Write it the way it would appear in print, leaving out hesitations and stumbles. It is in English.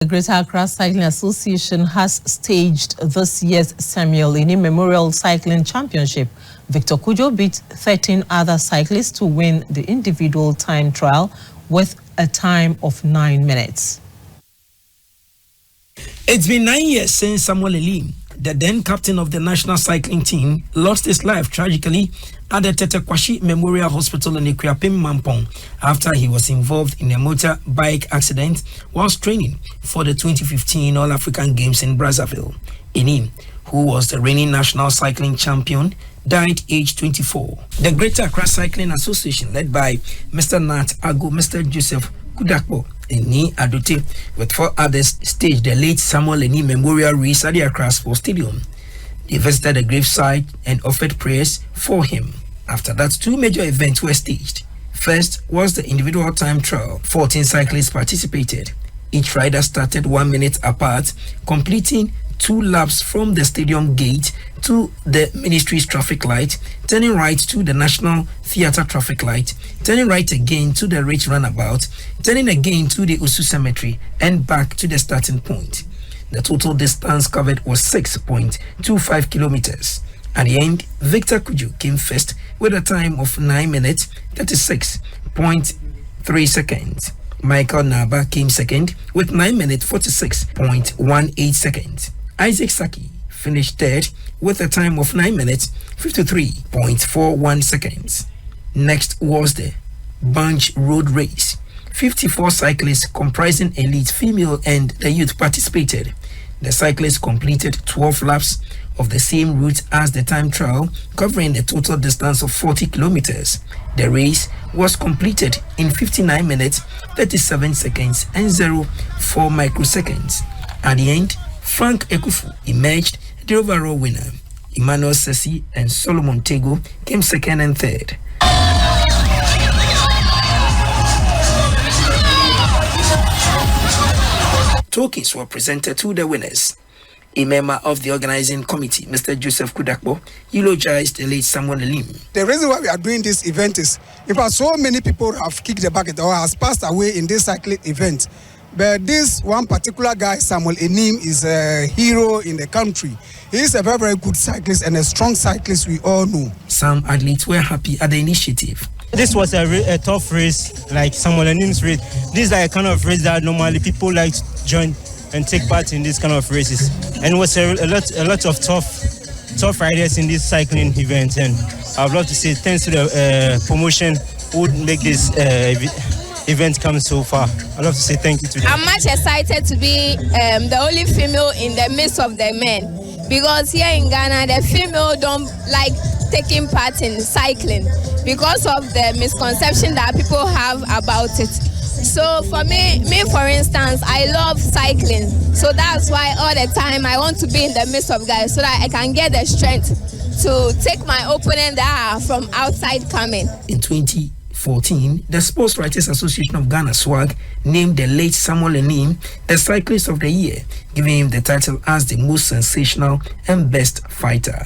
Greater Accra Cycling Association has staged this year's Samuel Anim Memorial Cycling Championship. Victor Cudjoe beat 13 other cyclists to win the individual time trial with a time of 9 minutes. It's been 9 years since Samuel Anim, the then captain of the national cycling team, lost his life tragically at the Tetekwashi Memorial Hospital in Ikuapem, Mampong after he was involved in a motorbike accident whilst training for the 2015 All-African Games in Brazzaville. Anim, who was the reigning national cycling champion, died aged 24. The Greater Accra Cycling Association, led by Mr. Nat Ago, Mr. Joseph Kudakbo, Eni Adote, with 4 others, staged the late Samuel Anim Memorial race at the Accra Sports Stadium. They visited the graveside and offered prayers for him. After that, 2 major events were staged. First was the individual time trial. 14 cyclists participated. Each rider started 1 minute apart, completing 2 laps from the stadium gate to the ministry's traffic light, turning right to the National Theatre traffic light, turning right again to the Rich Runabout, turning again to the Usu Cemetery, and back to the starting point. The total distance covered was 6.25 kilometers. At the end, Victor Cudjoe came first with a time of 9 minutes 36.3 seconds. Michael Naba came second with 9 minutes 46.18 seconds. Isaac Saki finished third with a time of 9 minutes 53.41 seconds. Next was the Bunch Road Race. 54 cyclists comprising elite, female and the youth participated. The cyclists completed 12 laps of the same route as the time trial, covering a total distance of 40 kilometers. The race was completed in 59 minutes 37 seconds and 0.4 microseconds. At the end, Frank Akuffu emerged the overall winner. Emmanuel Sessi and Solomon Tego came second and third. Tokens were presented to the winners. A member of the organizing committee, Mr. Joseph Kudakbo, eulogized the late Samuel Anim. The reason why we are doing this event is because so many people have kicked the bucket or has passed away in this cycling event. But this one particular guy, Samuel Anim, is a hero in the country. He is a very, very good cyclist and a strong cyclist, we all know. Some athletes were happy at the initiative. This was a tough race, like Samuel Anim's race. This is like a kind of race that normally people like to join and take part in this kind of races. And it was a lot of tough riders in this cycling event. And I would love to say thanks to the promotion who would make this event come so far. I'd love to say thank you to them. I'm much excited to be the only female in the midst of the men. Because here in Ghana, the female don't like taking part in cycling because of the misconception that people have about it. So for me for instance, I love cycling. So that's why all the time I want to be in the midst of guys so that I can get the strength to take my opponent that are from outside coming. In 2014, the Sports Writers Association of Ghana, SWAG, named the late Samuel Anim the Cyclist of the Year, giving him the title as the most sensational and best fighter.